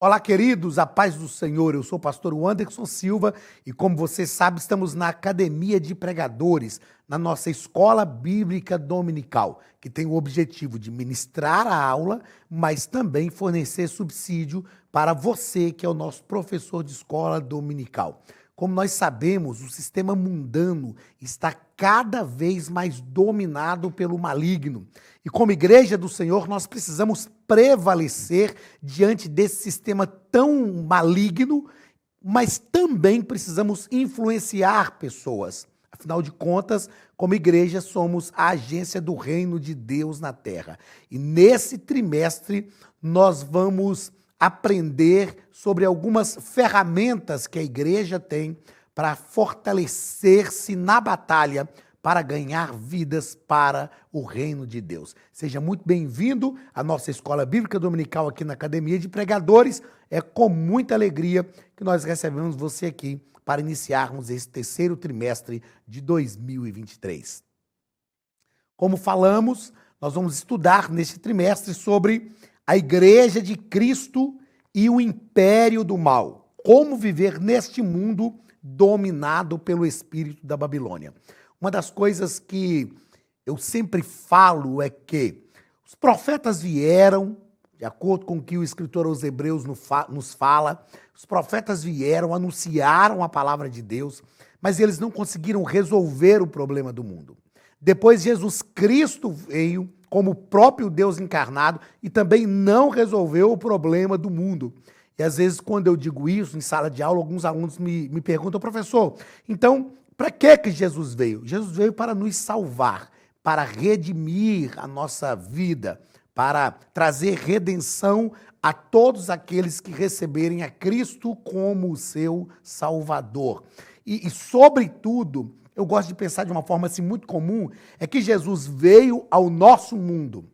Olá, queridos, a paz do Senhor. Eu sou o pastor Anderson Silva e, como você sabe, estamos na Academia de Pregadores, na nossa escola bíblica dominical, que tem o objetivo de ministrar a aula, mas também fornecer subsídio para você, que é o nosso professor de escola dominical. Como nós sabemos, o sistema mundano está cada vez mais dominado pelo maligno. E como igreja do Senhor, nós precisamos prevalecer diante desse sistema tão maligno, mas também precisamos influenciar pessoas. Afinal de contas, como igreja, somos a agência do reino de Deus na terra. E nesse trimestre, nós vamos aprender sobre algumas ferramentas que a igreja tem para fortalecer-se na batalha para ganhar vidas para o reino de Deus. Seja muito bem-vindo à nossa escola bíblica dominical aqui na Academia de Pregadores. É com muita alegria que nós recebemos você aqui para iniciarmos esse terceiro trimestre de 2023. Como falamos, nós vamos estudar neste trimestre sobre a Igreja de Cristo e o império do mal. Como viver neste mundo dominado pelo espírito da Babilônia. Uma das coisas que eu sempre falo é que os profetas vieram, de acordo com o que o escritor aos Hebreus nos fala, os profetas vieram, anunciaram a palavra de Deus, mas eles não conseguiram resolver o problema do mundo. Depois Jesus Cristo veio como o próprio Deus encarnado e também não resolveu o problema do mundo. E às vezes, quando eu digo isso em sala de aula, alguns alunos me perguntam, professor, então, para que Jesus veio? Jesus veio para nos salvar, para redimir a nossa vida, para trazer redenção a todos aqueles que receberem a Cristo como seu Salvador. E sobretudo, eu gosto de pensar de uma forma assim muito comum, é que Jesus veio ao nosso mundo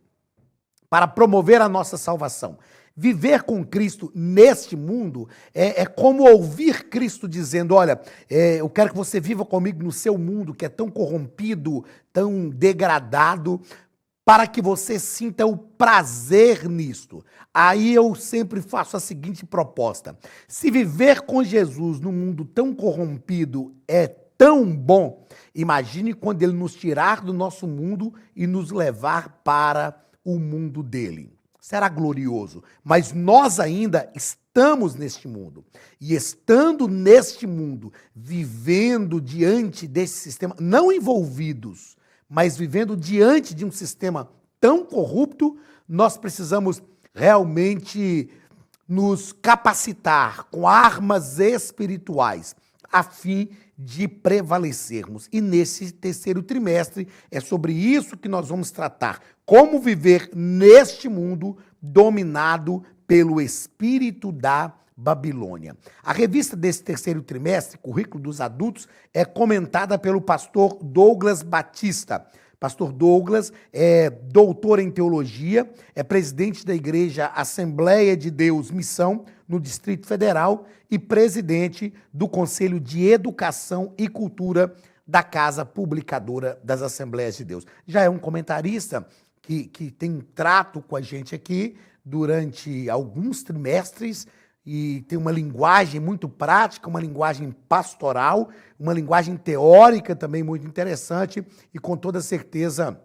para promover a nossa salvação. Viver com Cristo neste mundo é como ouvir Cristo dizendo, olha, eu quero que você viva comigo no seu mundo que é tão corrompido, tão degradado, para que você sinta o prazer nisto. Aí eu sempre faço a seguinte proposta. Se viver com Jesus num mundo tão corrompido é tão bom, imagine quando ele nos tirar do nosso mundo e nos levar para o mundo dele. Será glorioso, mas nós ainda estamos neste mundo. E estando neste mundo, vivendo diante desse sistema, não envolvidos, mas vivendo diante de um sistema tão corrupto, nós precisamos realmente nos capacitar com armas espirituais, a fim de prevalecermos. E nesse terceiro trimestre é sobre isso que nós vamos tratar. Como viver neste mundo dominado pelo espírito da Babilônia. A revista desse terceiro trimestre, Currículo dos Adultos, é comentada pelo pastor Douglas Batista. Pastor Douglas é doutor em teologia, é presidente da Igreja Assembleia de Deus Missão, no Distrito Federal, e presidente do Conselho de Educação e Cultura da Casa Publicadora das Assembleias de Deus. Já é um comentarista que tem um trato com a gente aqui durante alguns trimestres e tem uma linguagem muito prática, uma linguagem pastoral, uma linguagem teórica também muito interessante e com toda certeza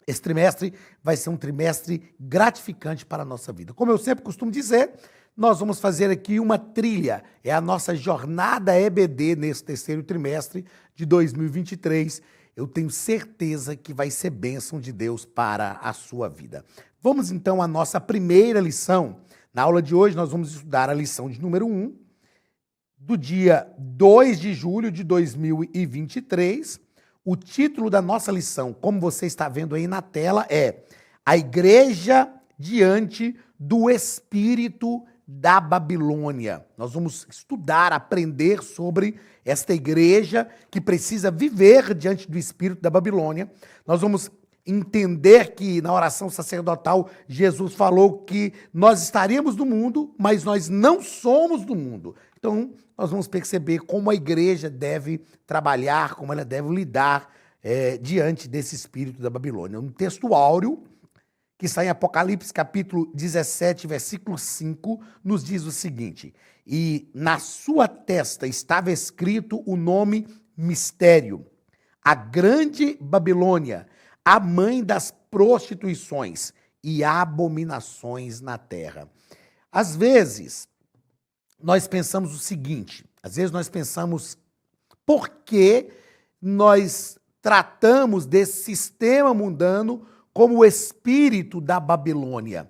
esse trimestre vai ser um trimestre gratificante para a nossa vida. Como eu sempre costumo dizer, nós vamos fazer aqui uma trilha, é a nossa jornada EBD nesse terceiro trimestre de 2023. Eu tenho certeza que vai ser bênção de Deus para a sua vida. Vamos então à nossa primeira lição. Na aula de hoje nós vamos estudar a lição de número 1, do dia 2 de julho de 2023. O título da nossa lição, como você está vendo aí na tela, é A Igreja Diante do Espírito da Babilônia. Nós vamos estudar, aprender sobre esta igreja que precisa viver diante do espírito da Babilônia. Nós vamos entender que na oração sacerdotal Jesus falou que nós estaríamos no mundo, mas nós não somos do mundo. Então, nós vamos perceber como a igreja deve trabalhar, como ela deve lidar diante desse espírito da Babilônia. Um texto áureo que está em Apocalipse capítulo 17, versículo 5, nos diz o seguinte: e na sua testa estava escrito o nome Mistério, a grande Babilônia, a mãe das prostituições e abominações na terra. Às vezes, nós pensamos o seguinte, por que nós tratamos desse sistema mundano como o espírito da Babilônia?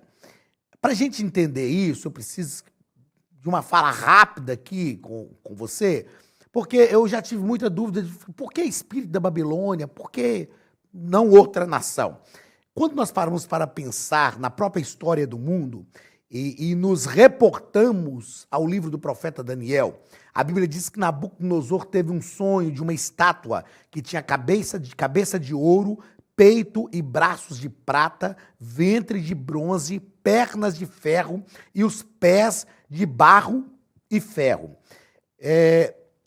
Para a gente entender isso, eu preciso de uma fala rápida aqui com você, porque eu já tive muita dúvida de por que espírito da Babilônia, por que não outra nação? Quando nós paramos para pensar na própria história do mundo e nos reportamos ao livro do profeta Daniel, a Bíblia diz que Nabucodonosor teve um sonho de uma estátua que tinha cabeça de ouro, peito e braços de prata, ventre de bronze, pernas de ferro e os pés de barro e ferro.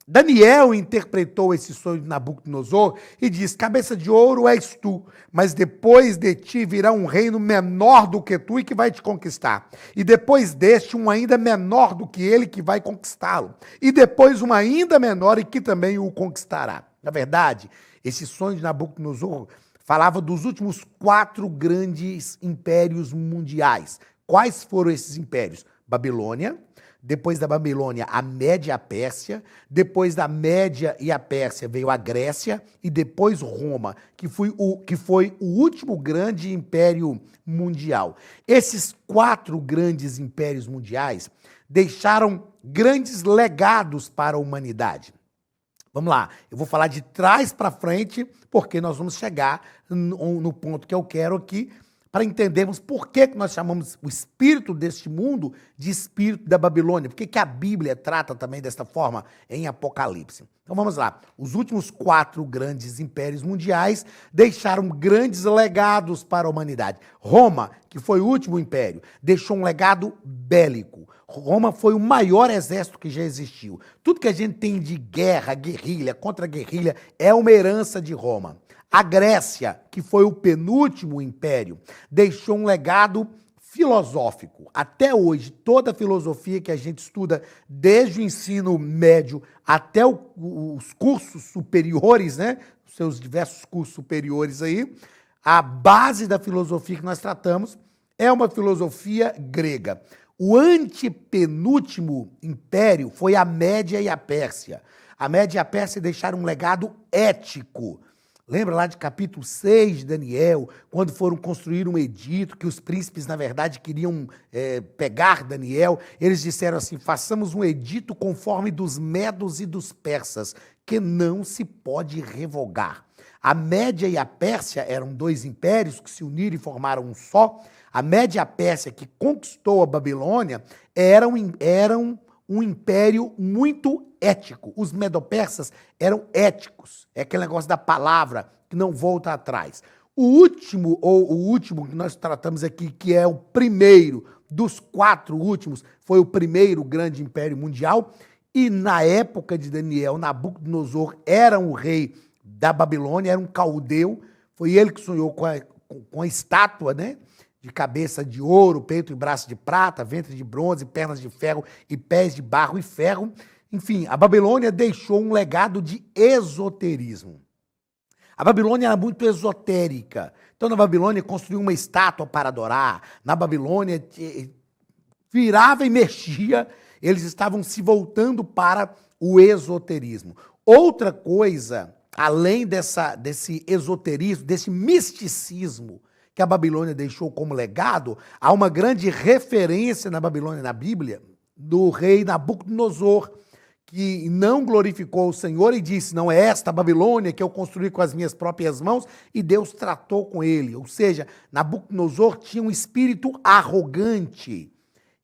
Daniel interpretou esse sonho de Nabucodonosor e diz: cabeça de ouro és tu, mas depois de ti virá um reino menor do que tu e que vai te conquistar. E depois deste, um ainda menor do que ele que vai conquistá-lo. E depois um ainda menor e que também o conquistará. Na verdade, esse sonho de Nabucodonosor falava dos últimos 4 grandes impérios mundiais. Quais foram esses impérios? Babilônia. Depois da Babilônia, a Média e a Pérsia. Depois da Média e a Pérsia veio a Grécia e depois Roma, que foi o último grande império mundial. Esses 4 grandes impérios mundiais deixaram grandes legados para a humanidade. Vamos lá, eu vou falar de trás para frente, porque nós vamos chegar no ponto que eu quero aqui, para entendermos por que nós chamamos o espírito deste mundo de espírito da Babilônia. Por que a Bíblia trata também desta forma em Apocalipse? Então vamos lá. Os últimos 4 grandes impérios mundiais deixaram grandes legados para a humanidade. Roma, que foi o último império, deixou um legado bélico. Roma foi o maior exército que já existiu. Tudo que a gente tem de guerra, guerrilha, contra-guerrilha, é uma herança de Roma. A Grécia, que foi o penúltimo império, deixou um legado filosófico. Até hoje, toda a filosofia que a gente estuda, desde o ensino médio até os cursos superiores, né? Os seus diversos cursos superiores aí, a base da filosofia que nós tratamos é uma filosofia grega. O antepenúltimo império foi a Média e a Pérsia. A Média e a Pérsia deixaram um legado ético. Lembra lá de capítulo 6 de Daniel, quando foram construir um edito, que os príncipes, na verdade, queriam pegar Daniel. Eles disseram assim: façamos um edito conforme dos medos e dos persas, que não se pode revogar. A Média e a Pérsia eram 2 impérios que se uniram e formaram um só. A Média e a Pérsia, que conquistou a Babilônia, eram um império muito ético. Os medo-persas eram éticos. É aquele negócio da palavra que não volta atrás. O último que nós tratamos aqui, que é o primeiro dos 4 últimos, foi o primeiro grande império mundial. E na época de Daniel, Nabucodonosor era o rei da Babilônia, era um caldeu. Foi ele que sonhou com a estátua, né? De cabeça de ouro, peito e braço de prata, ventre de bronze, pernas de ferro e pés de barro e ferro. Enfim, a Babilônia deixou um legado de esoterismo. A Babilônia era muito esotérica. Então, na Babilônia, construiu uma estátua para adorar. Na Babilônia, virava e mexia. Eles estavam se voltando para o esoterismo. Outra coisa, além desse esoterismo, desse misticismo, que a Babilônia deixou como legado, há uma grande referência na Babilônia, na Bíblia, do rei Nabucodonosor, que não glorificou o Senhor e disse: não é esta a Babilônia que eu construí com as minhas próprias mãos, e Deus tratou com ele. Ou seja, Nabucodonosor tinha um espírito arrogante,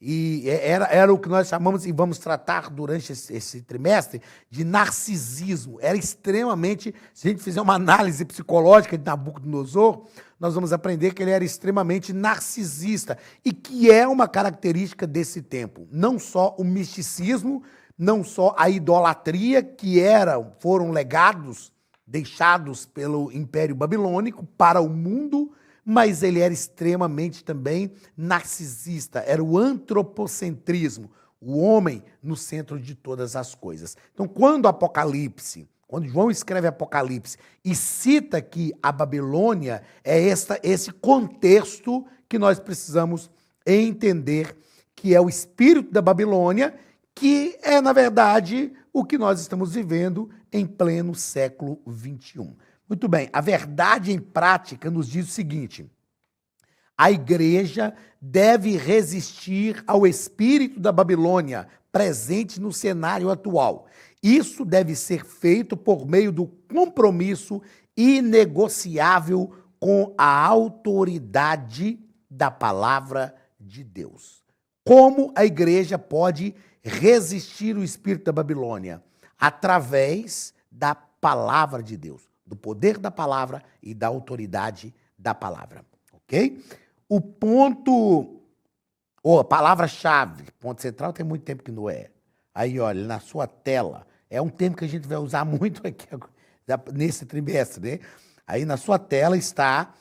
e era o que nós chamamos, e vamos tratar durante esse trimestre, de narcisismo. Era extremamente, se a gente fizer uma análise psicológica de Nabucodonosor, nós vamos aprender que ele era extremamente narcisista, e que é uma característica desse tempo. Não só o misticismo, não só a idolatria, que foram legados deixados pelo Império Babilônico para o mundo, mas ele era extremamente também narcisista, era o antropocentrismo, o homem no centro de todas as coisas. Então, quando João escreve Apocalipse e cita que a Babilônia é esse contexto que nós precisamos entender, que é o espírito da Babilônia, que é, na verdade, o que nós estamos vivendo em pleno século XXI. Muito bem, a verdade em prática nos diz o seguinte: a igreja deve resistir ao espírito da Babilônia presente no cenário atual. Isso deve ser feito por meio do compromisso inegociável com a autoridade da palavra de Deus. Como a igreja pode resistir o espírito da Babilônia? Através da palavra de Deus, do poder da palavra e da autoridade da palavra, ok? O ponto, ou a palavra-chave, ponto central tem muito tempo que não é. Aí, olha, na sua tela, é um termo que a gente vai usar muito aqui nesse trimestre, né? Aí na sua tela está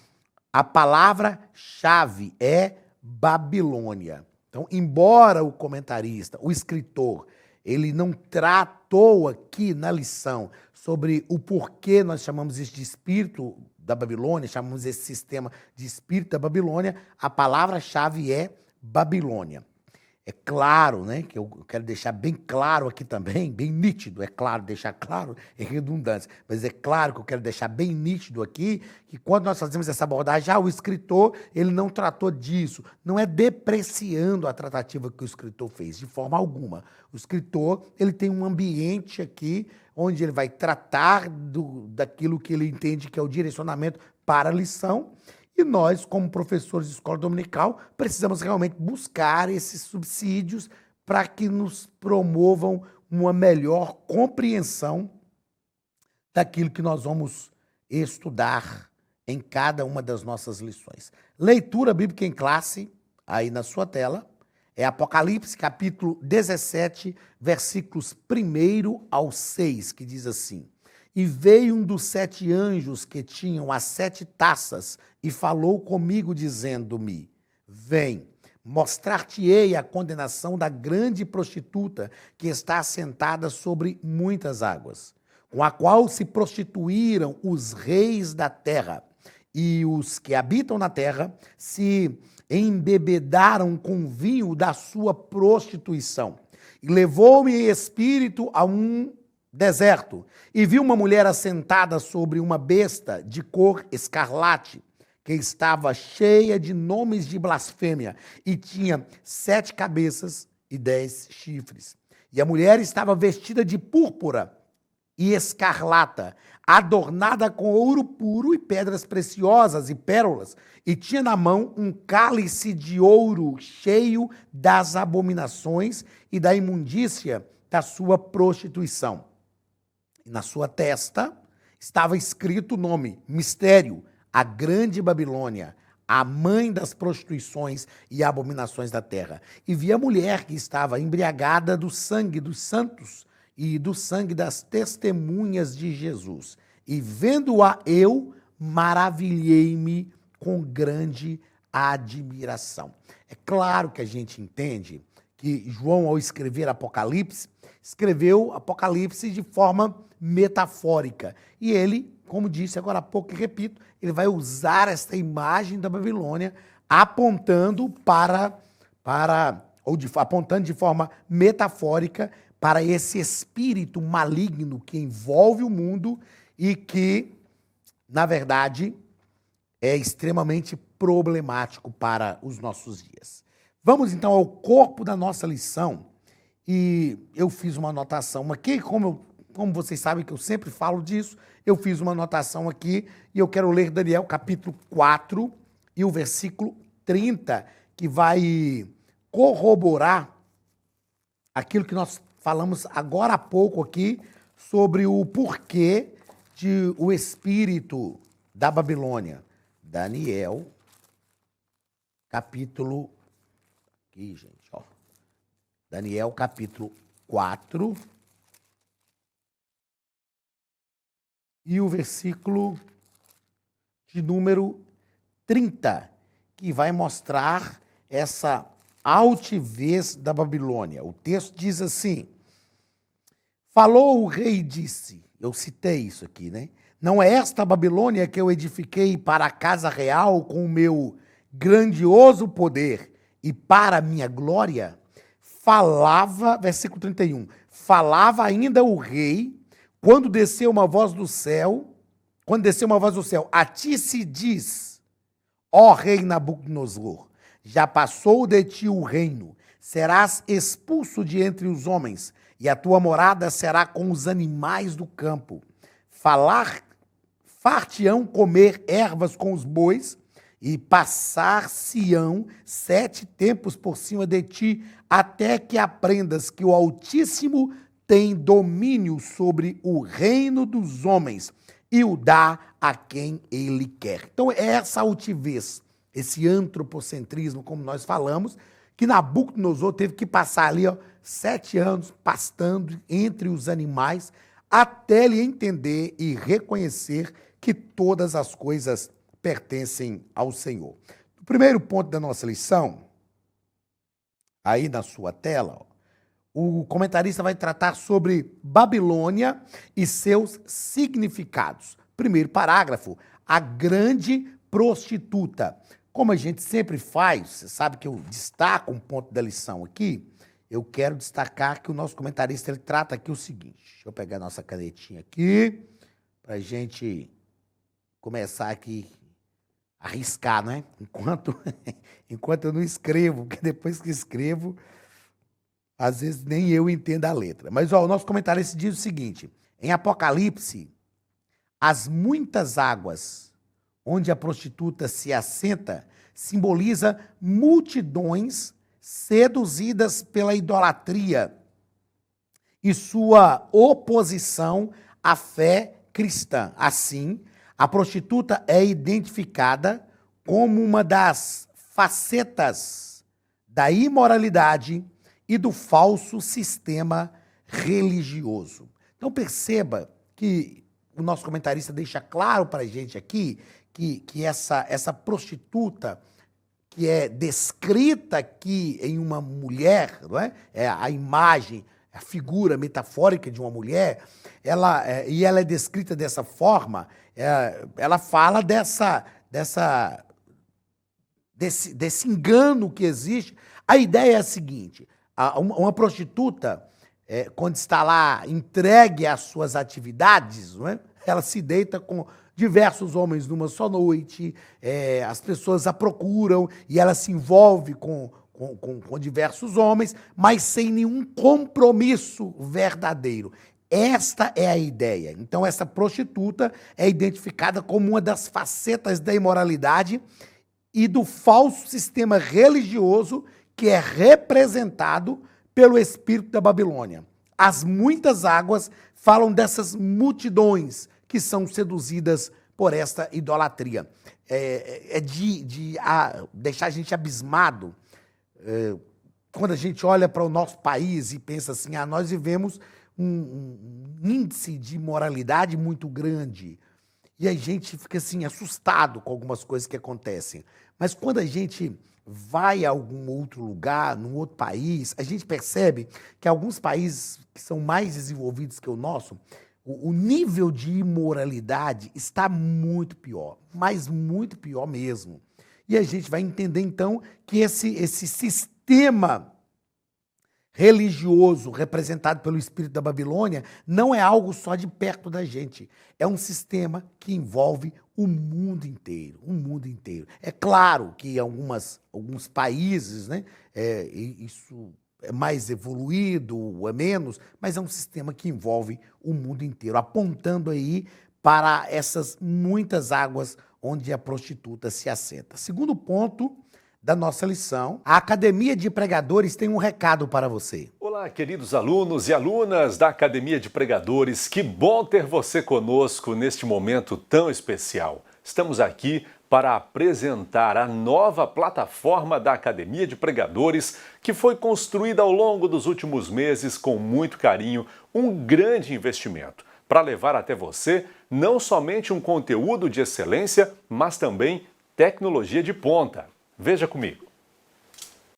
a palavra-chave, é Babilônia. Então, embora o comentarista, o escritor, ele não tratou aqui na lição sobre o porquê nós chamamos isso de espírito da Babilônia, chamamos esse sistema de espírito da Babilônia, a palavra-chave é Babilônia. É claro, né, que eu quero deixar bem claro aqui também, bem nítido, é claro, deixar claro é redundância, mas é claro que eu quero deixar bem nítido aqui, que quando nós fazemos essa abordagem, o escritor, ele não tratou disso, não é depreciando a tratativa que o escritor fez, de forma alguma. O escritor, ele tem um ambiente aqui, onde ele vai tratar daquilo que ele entende que é o direcionamento para a lição. E nós, como professores de escola dominical, precisamos realmente buscar esses subsídios para que nos promovam uma melhor compreensão daquilo que nós vamos estudar em cada uma das nossas lições. Leitura bíblica em classe, aí na sua tela, é Apocalipse, capítulo 17, versículos 1 ao 6, que diz assim: E veio um dos 7 anjos que tinham as 7 taças e falou comigo, dizendo-me: Vem, mostrar-te-ei a condenação da grande prostituta que está assentada sobre muitas águas, com a qual se prostituíram os reis da terra, e os que habitam na terra se embebedaram com vinho da sua prostituição. E levou-me em espírito a um deserto, e vi uma mulher assentada sobre uma besta de cor escarlate, que estava cheia de nomes de blasfêmia, e tinha 7 cabeças e 10 chifres. E a mulher estava vestida de púrpura e escarlata, adornada com ouro puro e pedras preciosas e pérolas, e tinha na mão um cálice de ouro cheio das abominações e da imundícia da sua prostituição. E na sua testa estava escrito o nome, mistério, a grande Babilônia, a mãe das prostituições e abominações da terra. E vi a mulher que estava embriagada do sangue dos santos e do sangue das testemunhas de Jesus. E vendo-a eu, maravilhei-me com grande admiração. É claro que a gente entende que João, ao escrever Apocalipse, escreveu Apocalipse de forma metafórica. E ele, como disse agora há pouco e repito, ele vai usar esta imagem da Babilônia apontando apontando de forma metafórica para esse espírito maligno que envolve o mundo e que, na verdade, é extremamente problemático para os nossos dias. Vamos então ao corpo da nossa lição, e eu fiz uma anotação aqui, como vocês sabem que eu sempre falo disso, eu fiz uma anotação aqui e eu quero ler Daniel capítulo 4 e o versículo 30, que vai corroborar aquilo que nós falamos agora há pouco aqui sobre o porquê de o espírito da Babilônia. Daniel capítulo, aqui gente, ó. Daniel capítulo 4 e o versículo de número 30, que vai mostrar essa altivez da Babilônia. O texto diz assim: falou o rei e disse, eu citei isso aqui, né? Não é esta a Babilônia que eu edifiquei para a casa real com o meu grandioso poder e para a minha glória? Falava, versículo 31, falava ainda o rei, quando desceu uma voz do céu, a ti se diz, ó rei Nabucodonosor, já passou de ti o reino, serás expulso de entre os homens, e a tua morada será com os animais do campo. Far-te-ão comer ervas com os bois, e passar-se-ão 7 tempos por cima de ti, até que aprendas que o Altíssimo tem domínio sobre o reino dos homens, e o dá a quem ele quer. Então é essa altivez, esse antropocentrismo, como nós falamos, que Nabucodonosor teve que passar ali 7 anos pastando entre os animais, até ele entender e reconhecer que todas as coisas pertencem ao Senhor. O primeiro ponto da nossa lição, aí na sua tela, o comentarista vai tratar sobre Babilônia e seus significados. Primeiro parágrafo, a grande prostituta. Como a gente sempre faz, você sabe que eu destaco um ponto da lição aqui, eu quero destacar que o nosso comentarista ele trata aqui o seguinte. Deixa eu pegar a nossa canetinha aqui, para a gente começar aqui a riscar, né? Enquanto eu não escrevo, porque depois que escrevo, às vezes nem eu entendo a letra. Mas o nosso comentarista diz o seguinte, em Apocalipse, as muitas águas onde a prostituta se assenta simboliza multidões seduzidas pela idolatria e sua oposição à fé cristã. Assim, a prostituta é identificada como uma das facetas da imoralidade e do falso sistema religioso. Então perceba que o nosso comentarista deixa claro para a gente aqui que essa prostituta que é descrita aqui em uma mulher, não é? É a imagem, a figura metafórica de uma mulher, ela é descrita dessa forma, ela fala desse engano que existe. A ideia é a seguinte, uma prostituta, quando está lá entregue às suas atividades, não é? Ela se deita com diversos homens numa só noite, as pessoas a procuram e ela se envolve com diversos homens, mas sem nenhum compromisso verdadeiro. Esta é a ideia. Então, essa prostituta é identificada como uma das facetas da imoralidade e do falso sistema religioso que é representado pelo espírito da Babilônia. As muitas águas falam dessas multidões que são seduzidas por esta idolatria. Deixar a gente abismado quando a gente olha para o nosso país e pensa assim, nós vivemos um índice de imoralidade muito grande. E a gente fica assim, assustado com algumas coisas que acontecem. Mas quando a gente vai a algum outro lugar, num outro país, a gente percebe que alguns países que são mais desenvolvidos que o nosso, o nível de imoralidade está muito pior, mas muito pior mesmo. E a gente vai entender, então, que esse sistema religioso representado pelo espírito da Babilônia não é algo só de perto da gente. É um sistema que envolve o mundo inteiro, o mundo inteiro. É claro que em alguns países, né, isso é mais evoluído, é menos, mas é um sistema que envolve o mundo inteiro, apontando aí para essas muitas águas onde a prostituta se assenta. Segundo ponto da nossa lição, a Academia de Pregadores tem um recado para você. Olá, queridos alunos e alunas da Academia de Pregadores, que bom ter você conosco neste momento tão especial. Estamos aqui para apresentar a nova plataforma da Academia de Pregadores, que foi construída ao longo dos últimos meses com muito carinho, um grande investimento, para levar até você não somente um conteúdo de excelência, mas também tecnologia de ponta. Veja comigo.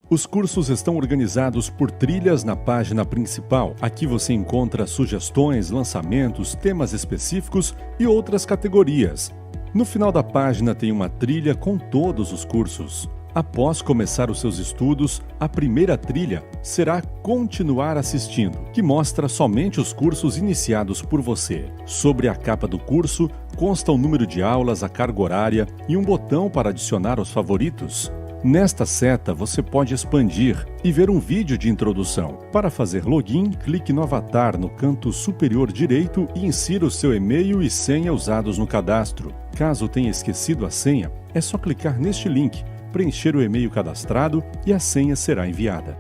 Os cursos estão organizados por trilhas na página principal. Aqui você encontra sugestões, lançamentos, temas específicos e outras categorias. No final da página tem uma trilha com todos os cursos. Após começar os seus estudos, a primeira trilha será Continuar assistindo, que mostra somente os cursos iniciados por você. Sobre a capa do curso, consta o número de aulas, a carga horária e um botão para adicionar os favoritos. Nesta seta, você pode expandir e ver um vídeo de introdução. Para fazer login, clique no avatar no canto superior direito e insira o seu e-mail e senha usados no cadastro. Caso tenha esquecido a senha, é só clicar neste link, preencher o e-mail cadastrado e a senha será enviada.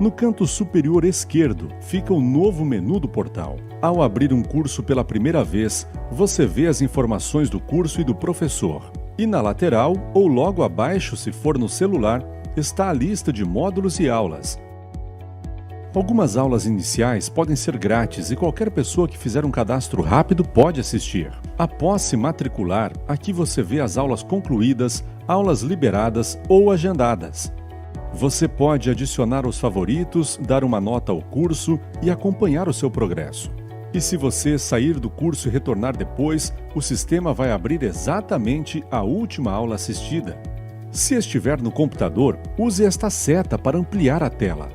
No canto superior esquerdo fica o novo menu do portal. Ao abrir um curso pela primeira vez, você vê as informações do curso e do professor. E na lateral, ou logo abaixo se for no celular, está a lista de módulos e aulas. Algumas aulas iniciais podem ser grátis e qualquer pessoa que fizer um cadastro rápido pode assistir. Após se matricular, aqui você vê as aulas concluídas, aulas liberadas ou agendadas. Você pode adicionar os favoritos, dar uma nota ao curso e acompanhar o seu progresso. E se você sair do curso e retornar depois, o sistema vai abrir exatamente a última aula assistida. Se estiver no computador, use esta seta para ampliar a tela.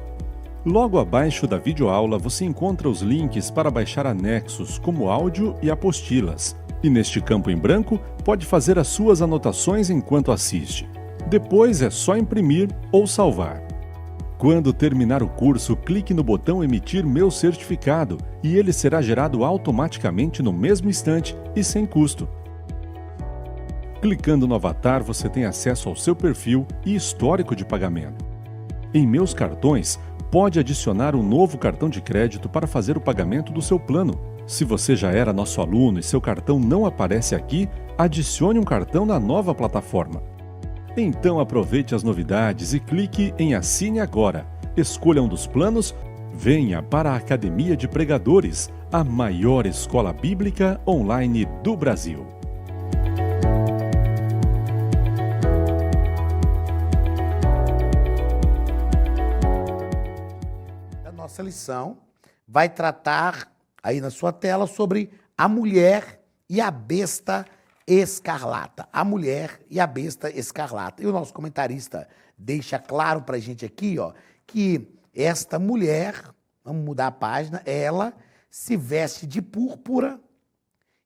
Logo abaixo da videoaula você encontra os links para baixar anexos, como áudio e apostilas. E neste campo em branco, pode fazer as suas anotações enquanto assiste. Depois é só imprimir ou salvar. Quando terminar o curso, clique no botão Emitir meu certificado e ele será gerado automaticamente no mesmo instante e sem custo. Clicando no avatar, você tem acesso ao seu perfil e histórico de pagamento. Em Meus Cartões, pode adicionar um novo cartão de crédito para fazer o pagamento do seu plano. Se você já era nosso aluno e seu cartão não aparece aqui, adicione um cartão na nova plataforma. Então aproveite as novidades e clique em Assine Agora. Escolha um dos planos, venha para a Academia de Pregadores, a maior escola bíblica online do Brasil. A nossa lição vai tratar aí na sua tela sobre a mulher e a besta escarlata. A mulher e a besta escarlata. E o nosso comentarista deixa claro para a gente aqui, ó, que esta mulher, vamos mudar a página, ela se veste de púrpura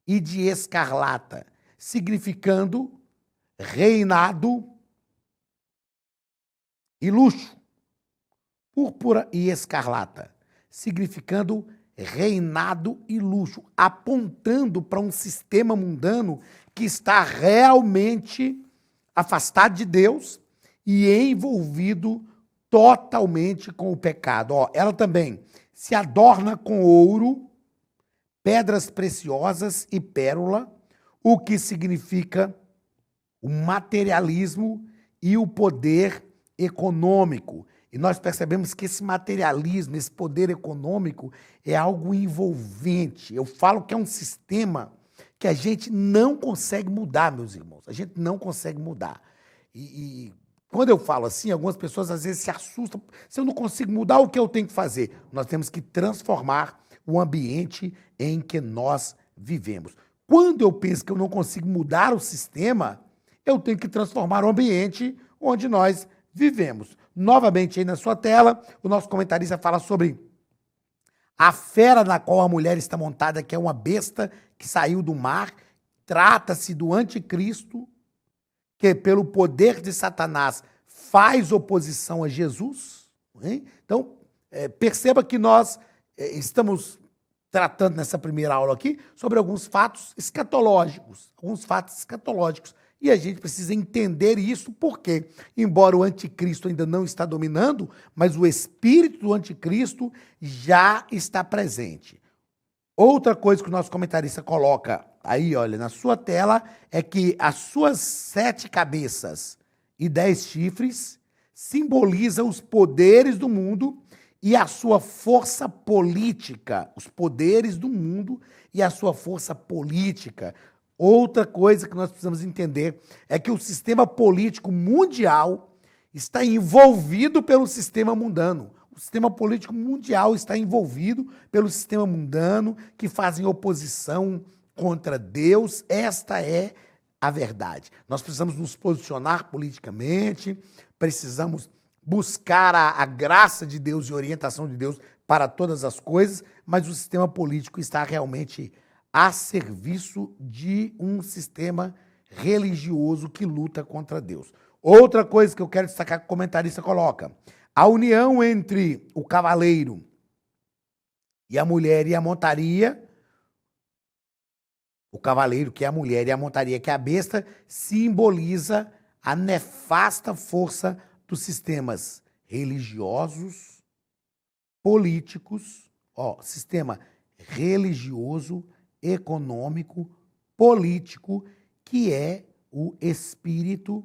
e de escarlata, significando reinado e luxo. Púrpura e escarlata, significando reinado e luxo, apontando para um sistema mundano que está realmente afastado de Deus e envolvido totalmente com o pecado. Ó, ela também se adorna com ouro, pedras preciosas e pérola, o que significa o materialismo e o poder econômico. E nós percebemos que esse materialismo, esse poder econômico é algo envolvente. Eu falo que é um sistema que a gente não consegue mudar, meus irmãos. A gente não consegue mudar. E quando eu falo assim, algumas pessoas às vezes se assustam. Se eu não consigo mudar, o que eu tenho que fazer? Nós temos que transformar o ambiente em que nós vivemos. Quando eu penso que eu não consigo mudar o sistema, eu tenho que transformar o ambiente onde nós vivemos. Novamente aí na sua tela, o nosso comentarista fala sobre a fera na qual a mulher está montada, que é uma besta que saiu do mar. Trata-se do anticristo, que pelo poder de Satanás faz oposição a Jesus. Hein? Então, perceba que nós estamos tratando nessa primeira aula aqui sobre alguns fatos escatológicos. E a gente precisa entender isso porque, embora o anticristo ainda não está dominando, mas o espírito do anticristo já está presente. Outra coisa que o nosso comentarista coloca aí, olha, na sua tela, é que as suas 7 cabeças e 10 chifres simbolizam os poderes do mundo e a sua força política. Os poderes do mundo e a sua força política. Outra coisa que nós precisamos entender é que o sistema político mundial está envolvido pelo sistema mundano. O sistema político mundial está envolvido pelo sistema mundano, que fazem oposição contra Deus. Esta é a verdade. Nós precisamos nos posicionar politicamente, precisamos buscar a graça de Deus e a orientação de Deus para todas as coisas, mas o sistema político está realmente a serviço de um sistema religioso que luta contra Deus. Outra coisa que eu quero destacar que o comentarista coloca: a união entre o cavaleiro e a mulher e a montaria, o cavaleiro que é a mulher e a montaria que é a besta, simboliza a nefasta força dos sistemas religiosos, políticos, sistema religioso, econômico, político, que é o espírito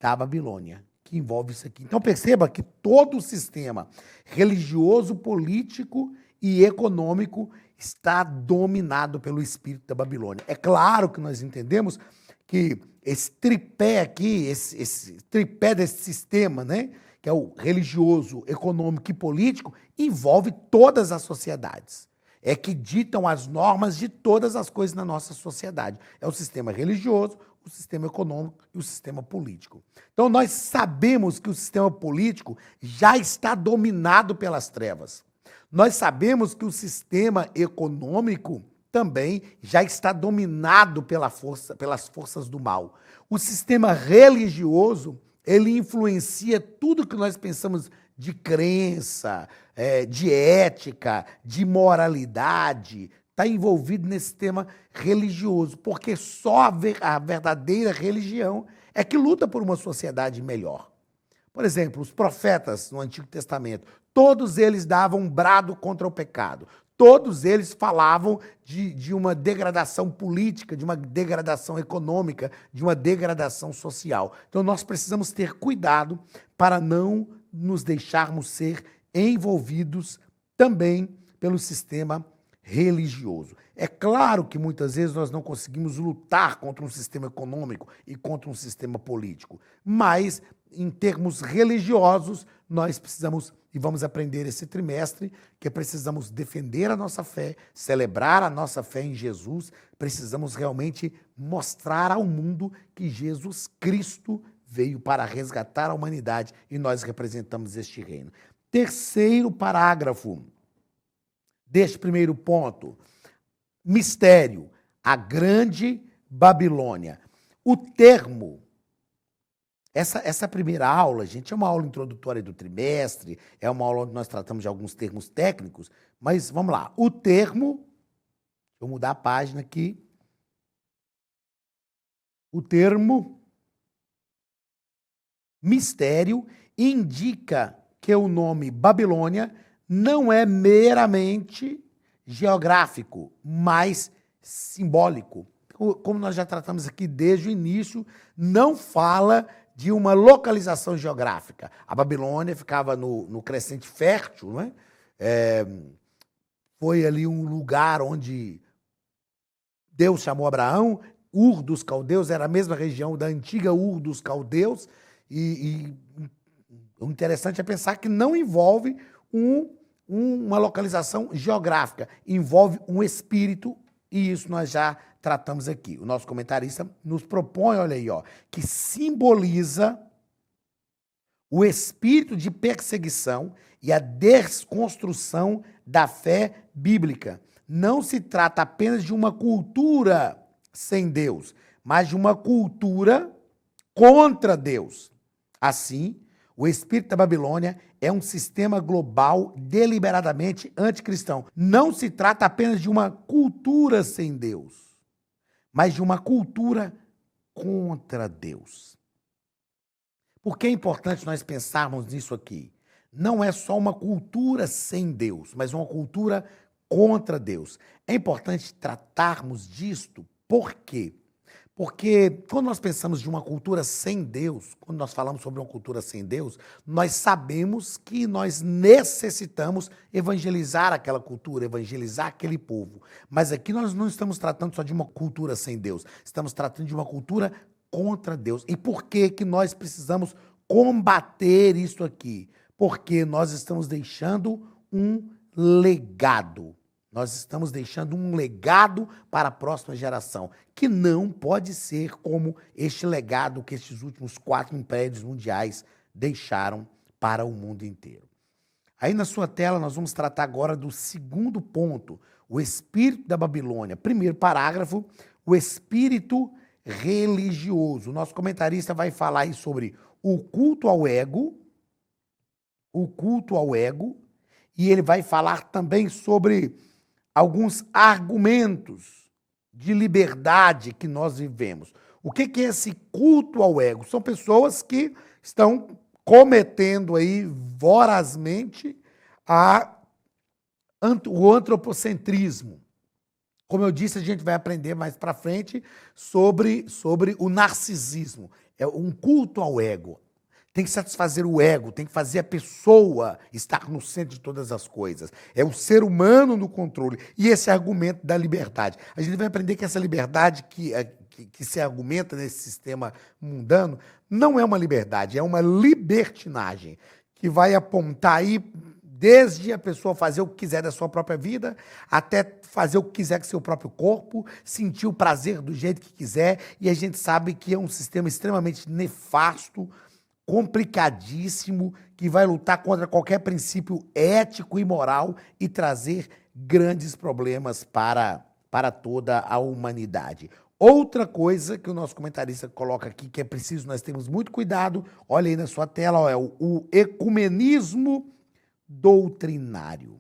da Babilônia, que envolve isso aqui. Então perceba que todo o sistema religioso, político e econômico está dominado pelo espírito da Babilônia. É claro que nós entendemos que esse tripé aqui, esse tripé desse sistema, né, que é o religioso, econômico e político, envolve todas as sociedades. É que ditam as normas de todas as coisas na nossa sociedade. É o sistema religioso, o sistema econômico e o sistema político. Então nós sabemos que o sistema político já está dominado pelas trevas. Nós sabemos que o sistema econômico também já está dominado pelas forças do mal. O sistema religioso, ele influencia tudo que nós pensamos de crença, de ética, de moralidade, está envolvido nesse tema religioso, porque só a verdadeira religião é que luta por uma sociedade melhor. Por exemplo, os profetas no Antigo Testamento, todos eles davam um brado contra o pecado. Todos eles falavam de uma degradação política, de uma degradação econômica, de uma degradação social. Então nós precisamos ter cuidado para não nos deixarmos ser envolvidos também pelo sistema religioso. É claro que muitas vezes nós não conseguimos lutar contra um sistema econômico e contra um sistema político, mas em termos religiosos nós precisamos, e vamos aprender esse trimestre, que precisamos defender a nossa fé, celebrar a nossa fé em Jesus, precisamos realmente mostrar ao mundo que Jesus Cristo veio para resgatar a humanidade e nós representamos este reino. Terceiro parágrafo deste primeiro ponto, mistério, a grande Babilônia. O termo, essa primeira aula, gente, é uma aula introdutória do trimestre, é uma aula onde nós tratamos de alguns termos técnicos, mas vamos lá. O termo, vou mudar a página aqui. O termo mistério indica que o nome Babilônia não é meramente geográfico, mas simbólico. Como nós já tratamos aqui desde o início, não fala de uma localização geográfica. A Babilônia ficava no Crescente Fértil, né? Foi ali um lugar onde Deus chamou Abraão. Ur dos Caldeus era a mesma região da antiga Ur dos Caldeus, e o interessante é pensar que não envolve uma localização geográfica, envolve um espírito, e isso nós já tratamos aqui. O nosso comentarista nos propõe, olha aí, que simboliza o espírito de perseguição e a desconstrução da fé bíblica. Não se trata apenas de uma cultura sem Deus, mas de uma cultura contra Deus. Assim, o espírito da Babilônia é um sistema global deliberadamente anticristão. Não se trata apenas de uma cultura sem Deus, mas de uma cultura contra Deus. Por que é importante nós pensarmos nisso aqui? Não é só uma cultura sem Deus, mas uma cultura contra Deus. É importante tratarmos disto. Por quê? Porque quando nós pensamos de uma cultura sem Deus, quando nós falamos sobre uma cultura sem Deus, nós sabemos que nós necessitamos evangelizar aquela cultura, evangelizar aquele povo. Mas aqui nós não estamos tratando só de uma cultura sem Deus, estamos tratando de uma cultura contra Deus. E por que que nós precisamos combater isso aqui? Porque nós estamos deixando um legado. Nós estamos deixando um legado para a próxima geração, que não pode ser como este legado que estes últimos 4 impérios mundiais deixaram para o mundo inteiro. Aí na sua tela nós vamos tratar agora do segundo ponto, o espírito da Babilônia. Primeiro parágrafo, o espírito religioso. O nosso comentarista vai falar aí sobre o culto ao ego, e ele vai falar também sobre alguns argumentos de liberdade que nós vivemos. O que é esse culto ao ego? São pessoas que estão cometendo aí vorazmente o antropocentrismo. Como eu disse, a gente vai aprender mais para frente sobre o narcisismo. É um culto ao ego. Tem que satisfazer o ego, tem que fazer a pessoa estar no centro de todas as coisas. É o ser humano no controle. E esse argumento da liberdade. A gente vai aprender que essa liberdade que se argumenta nesse sistema mundano não é uma liberdade, é uma libertinagem, que vai apontar aí desde a pessoa fazer o que quiser da sua própria vida, até fazer o que quiser com seu próprio corpo, sentir o prazer do jeito que quiser, e a gente sabe que é um sistema extremamente nefasto, complicadíssimo, que vai lutar contra qualquer princípio ético e moral e trazer grandes problemas para toda a humanidade. Outra coisa que o nosso comentarista coloca aqui, que é preciso nós termos muito cuidado, olha aí na sua tela, ó, é o ecumenismo doutrinário.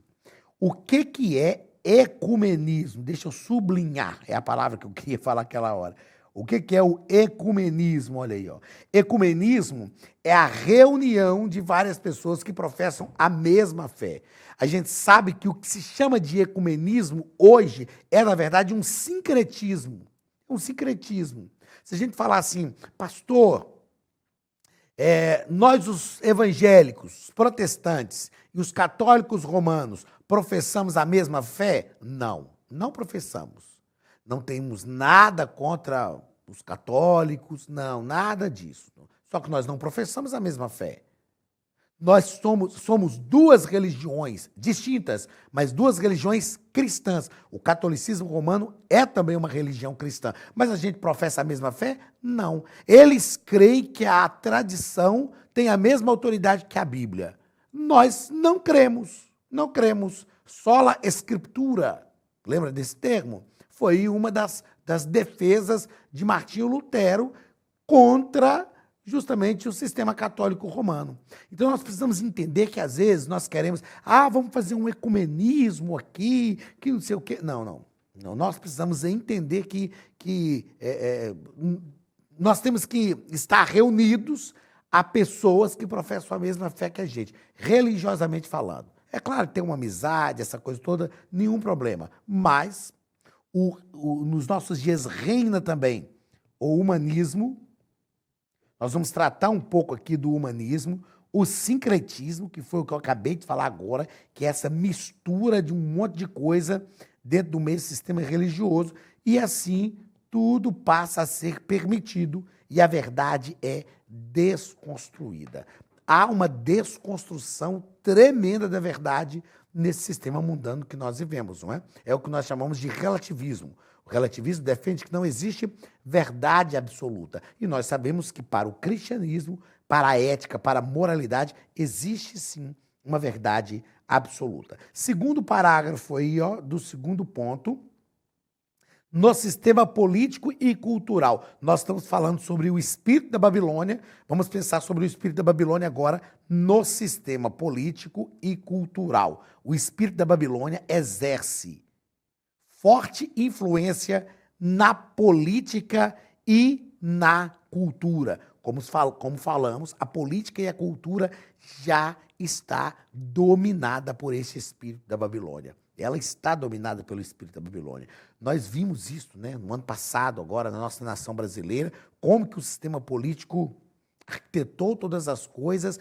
O que é ecumenismo? Deixa eu sublinhar, é a palavra que eu queria falar aquela hora. O que é o ecumenismo? Olha aí, ó. Ecumenismo é a reunião de várias pessoas que professam a mesma fé. A gente sabe que o que se chama de ecumenismo hoje é, na verdade, um sincretismo. Um sincretismo. Se a gente falar assim, pastor, nós os evangélicos, os protestantes e os católicos romanos professamos a mesma fé? Não, não professamos. Não temos nada contra os católicos, não, nada disso. Só que nós não professamos a mesma fé. Nós somos 2 religiões distintas, mas 2 religiões cristãs. O catolicismo romano é também uma religião cristã. Mas a gente professa a mesma fé? Não. Eles creem que a tradição tem a mesma autoridade que a Bíblia. Nós não cremos, não cremos. Sola Scriptura, lembra desse termo? Foi uma das defesas de Martinho Lutero contra justamente o sistema católico romano. Então nós precisamos entender que às vezes nós queremos, vamos fazer um ecumenismo aqui, que não sei o quê. Não. Nós precisamos entender que nós temos que estar reunidos a pessoas que professam a mesma fé que a gente, religiosamente falando. É claro que tem uma amizade, essa coisa toda, nenhum problema, mas nos nossos dias reina também o humanismo. Nós vamos tratar um pouco aqui do humanismo, o sincretismo, que foi o que eu acabei de falar agora, que é essa mistura de um monte de coisa dentro do meio sistema religioso, e assim tudo passa a ser permitido e a verdade é desconstruída. Há uma desconstrução tremenda da verdade nesse sistema mundano que nós vivemos, não é? É o que nós chamamos de relativismo. O relativismo defende que não existe verdade absoluta. E nós sabemos que para o cristianismo, para a ética, para a moralidade, existe sim uma verdade absoluta. Segundo parágrafo aí, ó, do segundo ponto, no sistema político e cultural. Nós estamos falando sobre o espírito da Babilônia, vamos pensar sobre o espírito da Babilônia agora no sistema político e cultural. O espírito da Babilônia exerce forte influência na política e na cultura. Como falamos, a política e a cultura já está dominada por esse espírito da Babilônia. ela está dominada pelo espírito da Babilônia. Nós vimos isso, né, no ano passado, agora, na nossa nação brasileira, como que o sistema político arquitetou todas as coisas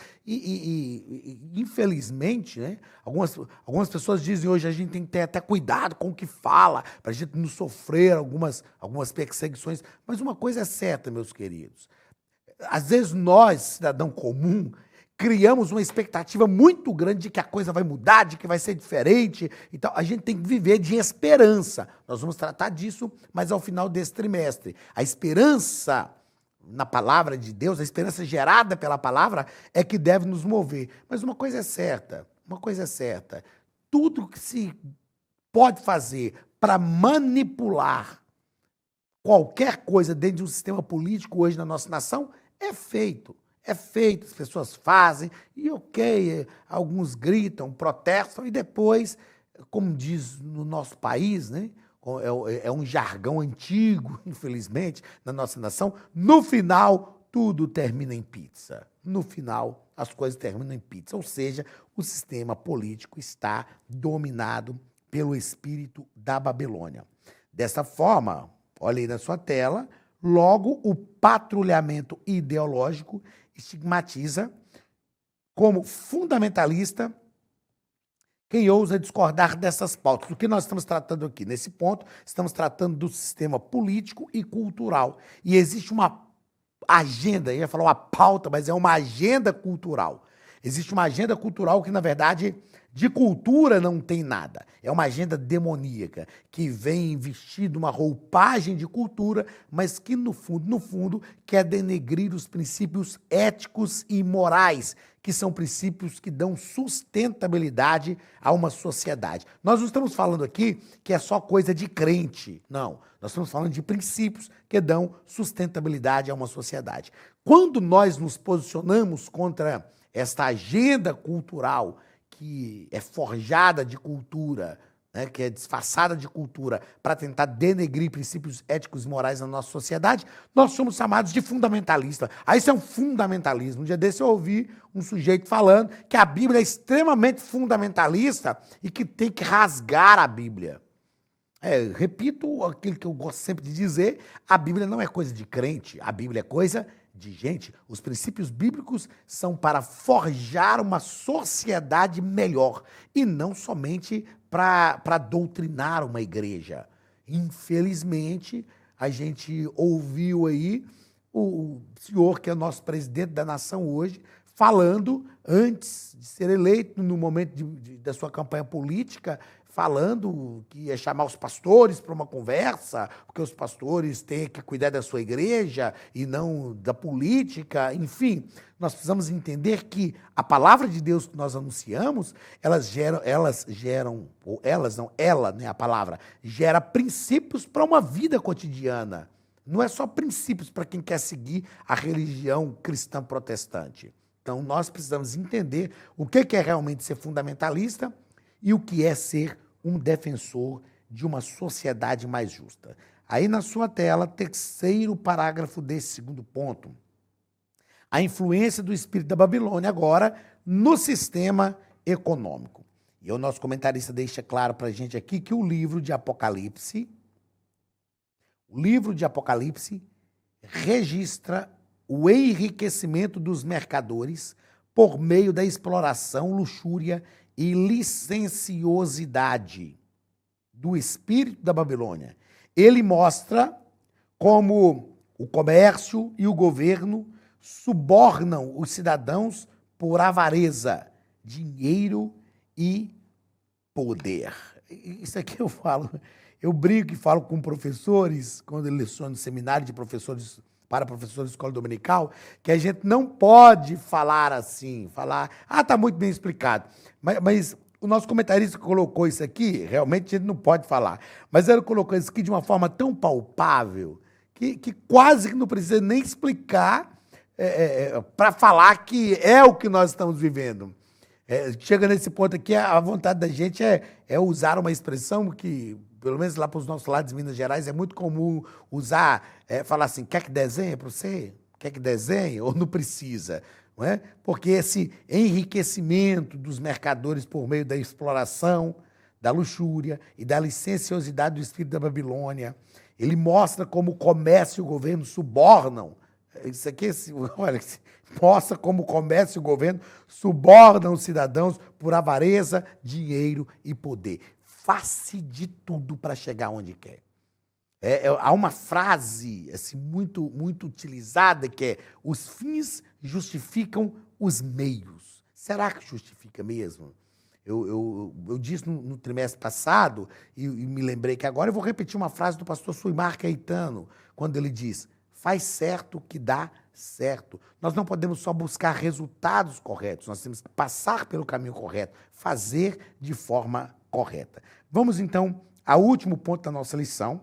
infelizmente, né, algumas pessoas dizem hoje a gente tem que ter até cuidado com o que fala, para a gente não sofrer algumas perseguições. Mas uma coisa é certa, meus queridos, às vezes nós, cidadão comum, criamos uma expectativa muito grande de que a coisa vai mudar, de que vai ser diferente. Então, a gente tem que viver de esperança. Nós vamos tratar disso, mas ao final desse trimestre. A esperança na palavra de Deus, a esperança gerada pela palavra, é que deve nos mover. Mas uma coisa é certa, tudo que se pode fazer para manipular qualquer coisa dentro de um sistema político hoje na nossa nação é feito. As pessoas fazem, e ok, alguns gritam, protestam, e depois, como diz no nosso país, né, é um jargão antigo, infelizmente, na nossa nação, no final, tudo termina em pizza. No final, as coisas terminam em pizza, ou seja, o sistema político está dominado pelo espírito da Babilônia. Dessa forma, olha aí na sua tela, logo o patrulhamento ideológico estigmatiza como fundamentalista quem ousa discordar dessas pautas. O que nós estamos tratando aqui? Nesse ponto, estamos tratando do sistema político e cultural. E existe uma agenda, eu ia falar uma pauta, mas é uma agenda cultural. Existe uma agenda cultural que, na verdade, de cultura não tem nada. É uma agenda demoníaca, que vem vestido uma roupagem de cultura, mas que, no fundo, quer denegrir os princípios éticos e morais, que são princípios que dão sustentabilidade a uma sociedade. Nós não estamos falando aqui que é só coisa de crente, não. Nós estamos falando de princípios que dão sustentabilidade a uma sociedade. Quando nós nos posicionamos contra esta agenda cultural, que é forjada de cultura, né, que é disfarçada de cultura, para tentar denegrir princípios éticos e morais na nossa sociedade, nós somos chamados de fundamentalistas. Aí isso é um fundamentalismo. Um dia desse eu ouvi um sujeito falando que a Bíblia é extremamente fundamentalista e que tem que rasgar a Bíblia. Repito aquilo que eu gosto sempre de dizer, a Bíblia não é coisa de crente, a Bíblia é coisa de gente. Os princípios bíblicos são para forjar uma sociedade melhor e não somente para doutrinar uma igreja. Infelizmente, a gente ouviu aí o senhor, que é o nosso presidente da nação hoje, falando, antes de ser eleito, no momento da sua campanha política, falando que ia chamar os pastores para uma conversa, porque os pastores têm que cuidar da sua igreja e não da política. Enfim, nós precisamos entender que a palavra de Deus que nós anunciamos, ela, né, a palavra, gera princípios para uma vida cotidiana. Não é só princípios para quem quer seguir a religião cristã protestante. Então, nós precisamos entender o que é realmente ser fundamentalista e o que é ser um defensor de uma sociedade mais justa. Aí na sua tela, terceiro parágrafo desse segundo ponto. A influência do espírito da Babilônia agora no sistema econômico. E o nosso comentarista deixa claro para a gente aqui que o livro de Apocalipse registra o enriquecimento dos mercadores por meio da exploração, luxúria e licenciosidade do espírito da Babilônia. Ele mostra como o comércio e o governo subornam os cidadãos por avareza, dinheiro e poder. Isso aqui eu falo, eu brinco e falo com professores, quando eu leciono no seminário de professores para professores de escola dominical, que a gente não pode falar assim, está muito bem explicado. Mas o nosso comentarista colocou isso aqui, realmente a gente não pode falar, mas ele colocou isso aqui de uma forma tão palpável que quase que não precisa nem explicar para falar que é o que nós estamos vivendo. Chega nesse ponto aqui, a vontade da gente é usar uma expressão que, pelo menos lá para os nossos lados de Minas Gerais, é muito comum usar, falar assim, quer que desenhe para você? Quer que desenhe ou não precisa? Não é? Porque esse enriquecimento dos mercadores por meio da exploração, da luxúria e da licenciosidade do espírito da Babilônia. Ele mostra como o comércio e o governo subornam. Isso aqui, olha, mostra como o comércio e o governo subornam os cidadãos por avareza, dinheiro e poder. Faça de tudo para chegar onde quer. Há uma frase assim, muito utilizada que é: os fins justificam os meios. Será que justifica mesmo? Eu disse no trimestre passado, e me lembrei que agora eu vou repetir uma frase do pastor Suimar Caetano, quando ele diz: faz certo que dá certo. Nós não podemos só buscar resultados corretos, nós temos que passar pelo caminho correto, fazer de forma correta. Vamos então ao último ponto da nossa lição.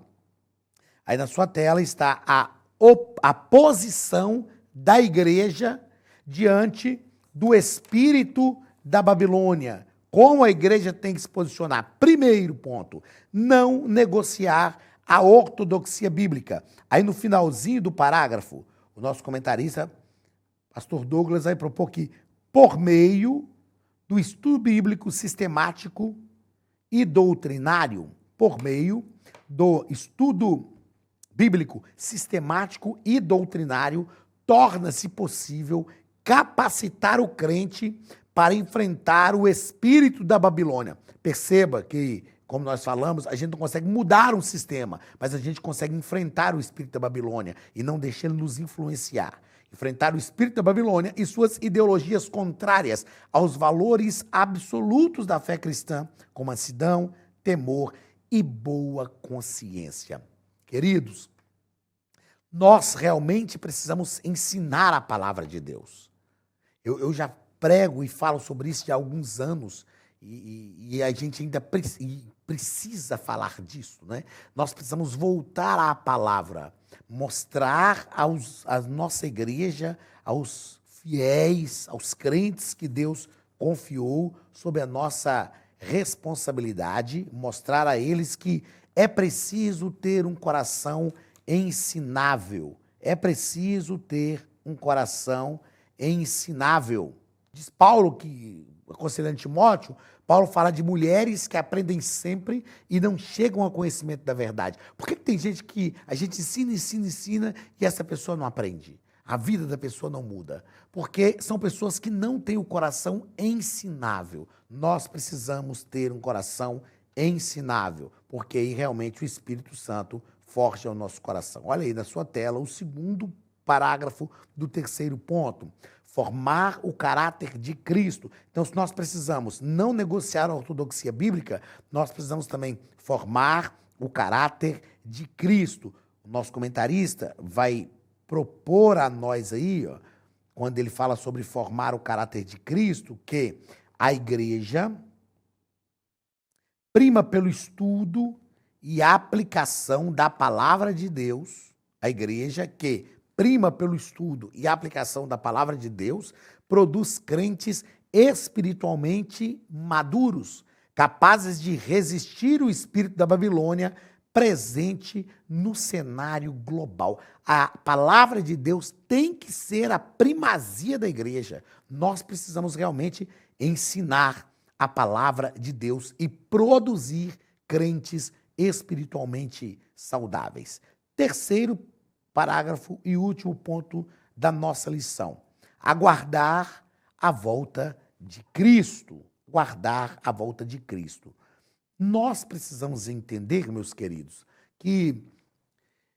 Aí na sua tela está a posição da igreja diante do espírito da Babilônia. Como a igreja tem que se posicionar? Primeiro ponto, não negociar a ortodoxia bíblica. Aí no finalzinho do parágrafo, o nosso comentarista, pastor Douglas, vai propor que, por meio do estudo bíblico sistemático e doutrinário, por meio do estudo bíblico sistemático e doutrinário, torna-se possível capacitar o crente para enfrentar o espírito da Babilônia. Perceba que, como nós falamos, a gente não consegue mudar um sistema, mas a gente consegue enfrentar o espírito da Babilônia e não deixar ele nos influenciar. Enfrentar o espírito da Babilônia e suas ideologias contrárias aos valores absolutos da fé cristã, como mansidão, temor e boa consciência. Queridos, nós realmente precisamos ensinar a palavra de Deus. Eu já prego e falo sobre isso há alguns anos e a gente ainda precisa falar disso, né? Nós precisamos voltar à palavra, mostrar à nossa igreja, aos fiéis, aos crentes que Deus confiou sob a nossa responsabilidade, mostrar a eles que é preciso ter um coração ensinável. É preciso ter um coração ensinável. Diz Paulo, que aconselhando Timóteo, Paulo fala de mulheres que aprendem sempre e não chegam ao conhecimento da verdade. Por que tem gente que a gente ensina e essa pessoa não aprende? A vida da pessoa não muda. Porque são pessoas que não têm o coração ensinável. Nós precisamos ter um coração ensinável, porque aí realmente o Espírito Santo forja o nosso coração. Olha aí na sua tela o segundo parágrafo do terceiro ponto. Formar o caráter de Cristo. Então, se nós precisamos não negociar a ortodoxia bíblica, nós precisamos também formar o caráter de Cristo. O nosso comentarista vai propor a nós aí, ó, quando ele fala sobre formar o caráter de Cristo, que a igreja prima pelo estudo e aplicação da palavra de Deus, a igreja que prima pelo estudo e aplicação da palavra de Deus, produz crentes espiritualmente maduros, capazes de resistir o espírito da Babilônia presente no cenário global. A palavra de Deus tem que ser a primazia da igreja. Nós precisamos realmente ensinar a palavra de Deus e produzir crentes espiritualmente saudáveis. Terceiro parágrafo e último ponto da nossa lição. Aguardar a volta de Cristo. Guardar a volta de Cristo. Nós precisamos entender, meus queridos, que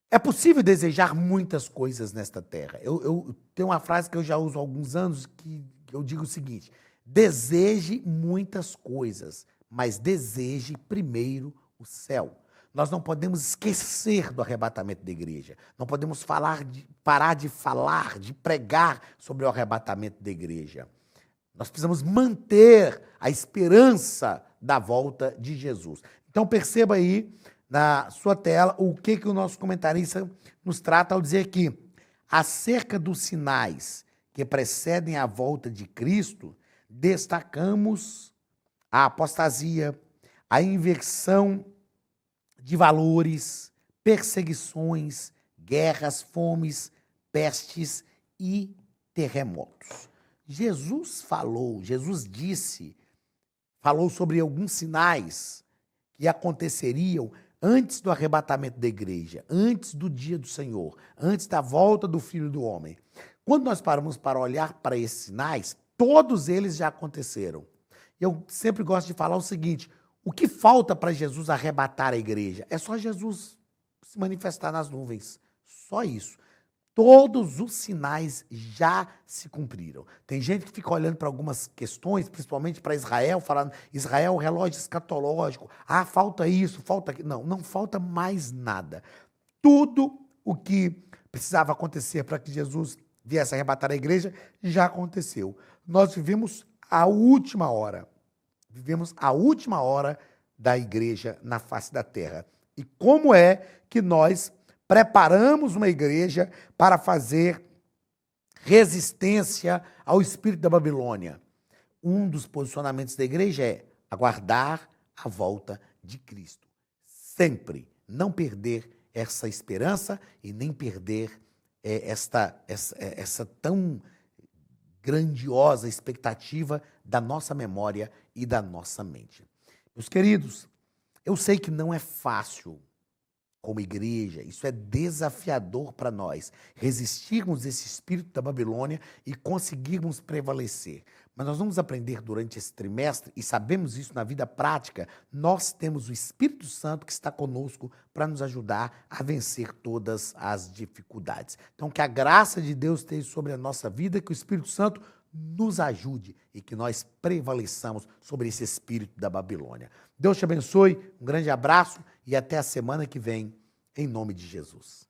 é possível desejar muitas coisas nesta terra. Eu tenho uma frase que eu já uso há alguns anos que eu digo o seguinte: deseje muitas coisas, mas deseje primeiro o céu. Nós não podemos esquecer do arrebatamento da igreja. Não podemos parar de falar, de pregar sobre o arrebatamento da igreja. Nós precisamos manter a esperança da volta de Jesus. Então perceba aí na sua tela o que o nosso comentarista nos trata ao dizer que, acerca dos sinais que precedem a volta de Cristo, destacamos a apostasia, a inversão de valores, perseguições, guerras, fomes, pestes e terremotos. Jesus falou sobre alguns sinais que aconteceriam antes do arrebatamento da igreja, antes do dia do Senhor, antes da volta do Filho do Homem. Quando nós paramos para olhar para esses sinais, todos eles já aconteceram. Eu sempre gosto de falar o seguinte: o que falta para Jesus arrebatar a igreja? É só Jesus se manifestar nas nuvens. Só isso. Todos os sinais já se cumpriram. Tem gente que fica olhando para algumas questões, principalmente para Israel, falando: Israel, relógio escatológico. Ah, falta isso, falta aquilo. Não, não falta mais nada. Tudo o que precisava acontecer para que Jesus viesse arrebatar a igreja já aconteceu. Nós vivemos a última hora. Vivemos a última hora da igreja na face da terra. E como é que nós preparamos uma igreja para fazer resistência ao espírito da Babilônia? Um dos posicionamentos da igreja é aguardar a volta de Cristo. Sempre não perder essa esperança e nem perder essa tão grandiosa expectativa da nossa memória e da nossa mente. Meus queridos, eu sei que não é fácil como igreja, isso é desafiador para nós, resistirmos esse espírito da Babilônia e conseguirmos prevalecer. Mas nós vamos aprender durante esse trimestre, e sabemos isso na vida prática, nós temos o Espírito Santo que está conosco para nos ajudar a vencer todas as dificuldades. Então, que a graça de Deus esteja sobre a nossa vida, que o Espírito Santo nos ajude e que nós prevaleçamos sobre esse espírito da Babilônia. Deus te abençoe, um grande abraço e até a semana que vem, em nome de Jesus.